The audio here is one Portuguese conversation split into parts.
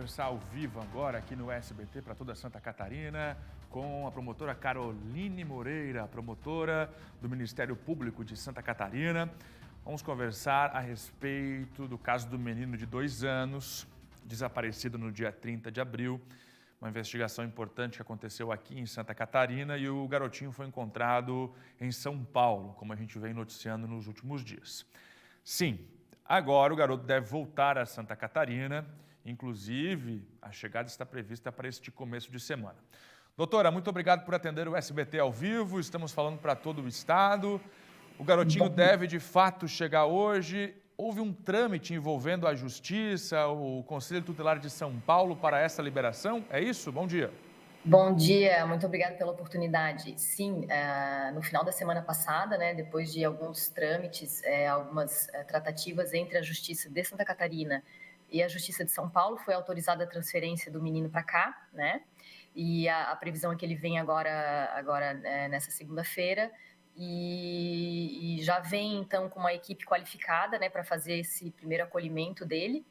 conversar ao vivo agora aqui no SBT para toda Santa Catarina com a promotora Caroline Moreira, promotora do Ministério Público de Santa Catarina. Vamos conversar a respeito do caso do menino de 2 anos, desaparecido no dia 30 de abril. Uma investigação importante que aconteceu aqui em Santa Catarina e o garotinho foi encontrado em São Paulo, como a gente vem noticiando nos últimos dias. Sim, agora o garoto deve voltar a Santa Catarina, inclusive a chegada está prevista para este começo de semana. Doutora, muito obrigado por atender o SBT ao vivo, estamos falando para todo o estado. O garotinho deve de fato chegar hoje. Houve um trâmite envolvendo a Justiça, o Conselho Tutelar de São Paulo para essa liberação, é isso? Bom dia. Bom dia, muito obrigada pela oportunidade. Sim, no final da semana passada, né, depois de alguns trâmites, algumas tratativas entre a Justiça de Santa Catarina e a Justiça de São Paulo, foi autorizada a transferência do menino para cá, né? E a previsão é que ele venha agora nessa segunda-feira. E já vem, então, com uma equipe qualificada, né, para fazer esse primeiro acolhimento dele.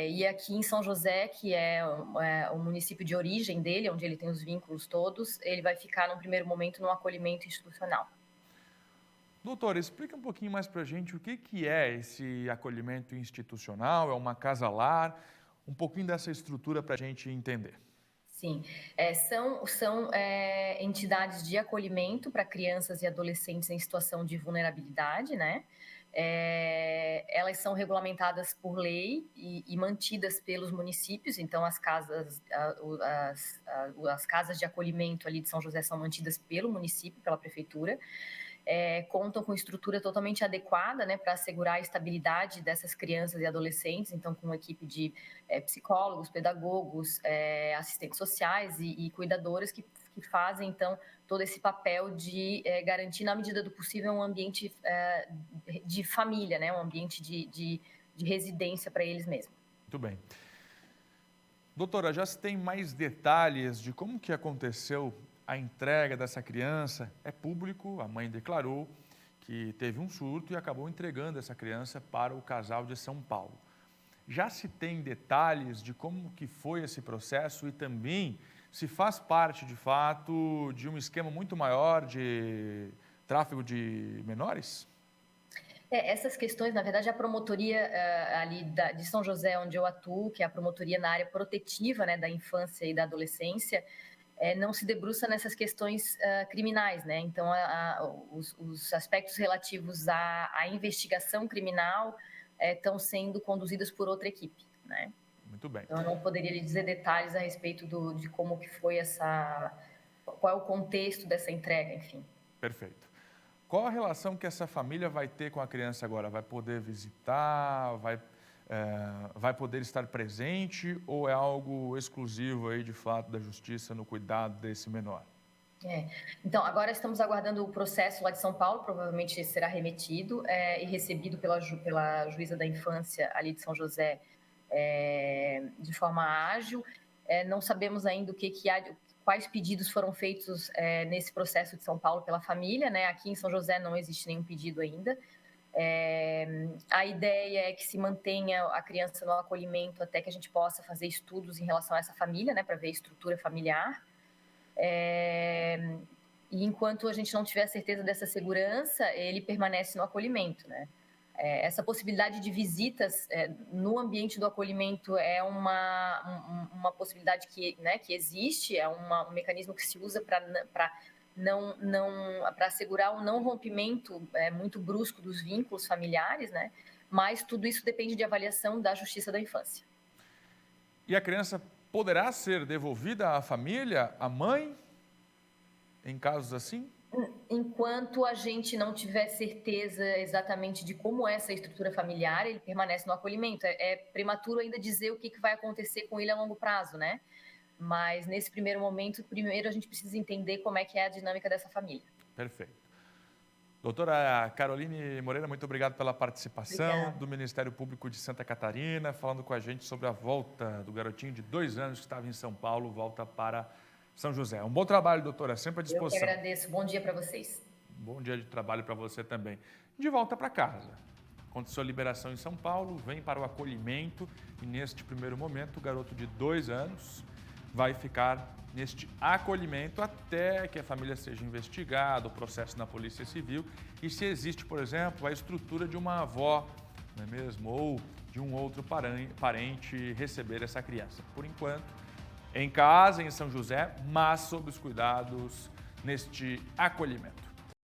E aqui em São José, que é o município de origem dele, onde ele tem os vínculos todos, ele vai ficar, num primeiro momento, num acolhimento institucional. Doutora, explica um pouquinho mais para a gente o que é esse acolhimento institucional, é uma casa-lar, um pouquinho dessa estrutura para a gente entender. Sim, são entidades de acolhimento para crianças e adolescentes em situação de vulnerabilidade, né? Elas são regulamentadas por lei e mantidas pelos municípios, então as casas de acolhimento ali de São José são mantidas pelo município, pela prefeitura. Contam com estrutura totalmente adequada, né, para assegurar a estabilidade dessas crianças e adolescentes, então com uma equipe de psicólogos, pedagogos, assistentes sociais e cuidadoras que fazem, então, todo esse papel de garantir, na medida do possível, um ambiente de família, né, um ambiente de residência para eles mesmos. Muito bem. Doutora, já se tem mais detalhes de como que aconteceu a entrega dessa criança? É público, a mãe declarou que teve um surto e acabou entregando essa criança para o casal de São Paulo. Já se tem detalhes de como que foi esse processo e também se faz parte, de fato, de um esquema muito maior de tráfico de menores? Essas questões, na verdade, a promotoria ali de São José, onde eu atuo, que é a promotoria na área protetiva, né, da infância e da adolescência, não se debruça nessas questões criminais, né? Então, os aspectos relativos à investigação criminal estão sendo conduzidos por outra equipe, né? Muito bem. Então, eu não poderia lhe dizer detalhes a respeito de como que foi qual é o contexto dessa entrega, enfim. Perfeito. Qual a relação que essa família vai ter com a criança agora? Vai poder visitar, vai poder estar presente ou é algo exclusivo aí, de fato, da justiça no cuidado desse menor? Então, agora estamos aguardando o processo lá de São Paulo, provavelmente será remetido e recebido pela juíza da infância ali de São José de forma ágil. Não sabemos ainda quais pedidos foram feitos nesse processo de São Paulo pela família, né? Aqui em São José não existe nenhum pedido ainda. A ideia é que se mantenha a criança no acolhimento até que a gente possa fazer estudos em relação a essa família, né, para ver a estrutura familiar. E enquanto a gente não tiver a certeza dessa segurança, ele permanece no acolhimento, né? Essa possibilidade de visitas no ambiente do acolhimento é uma possibilidade que existe, é um mecanismo que se usa para assegurar o não rompimento muito brusco dos vínculos familiares, né? Mas tudo isso depende de avaliação da Justiça da Infância. E a criança poderá ser devolvida à família, à mãe, em casos assim? Enquanto a gente não tiver certeza exatamente de como é essa estrutura familiar, ele permanece no acolhimento. É prematuro ainda dizer o que vai acontecer com ele a longo prazo, né? Mas nesse primeiro momento, primeiro a gente precisa entender como é que é a dinâmica dessa família. Perfeito. Doutora Caroline Moreira, muito obrigado pela participação. Obrigada. Do Ministério Público de Santa Catarina, falando com a gente sobre a volta do garotinho de 2 anos que estava em São Paulo, volta para São José. Um bom trabalho, doutora, sempre à Eu que disposição. agradeço. Bom dia para vocês. Bom dia de trabalho para você também. De volta para casa. Aconteceu a liberação em São Paulo, vem para o acolhimento e neste primeiro momento o garoto de 2 anos vai ficar neste acolhimento até que a família seja investigada, o processo na Polícia Civil e se existe, por exemplo, a estrutura de uma avó, não é mesmo? Ou de um outro parente receber essa criança. Por enquanto, em casa, em São José, mas sob os cuidados neste acolhimento.